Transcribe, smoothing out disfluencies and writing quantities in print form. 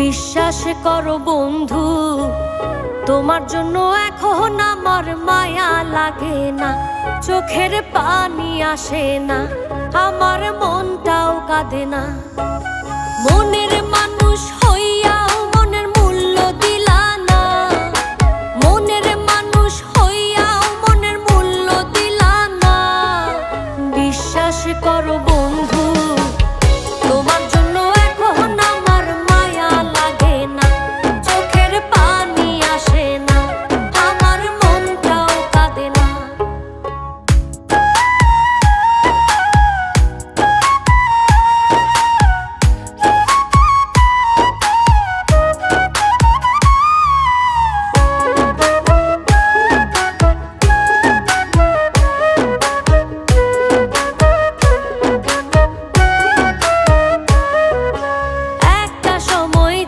বিশ্বাস করো বন্ধু, তোমার জন্য এখন আমার মায়া লাগে না, চোখের পানি আসে না, আমার মনটাও কাঁদে না। মনের মানুষ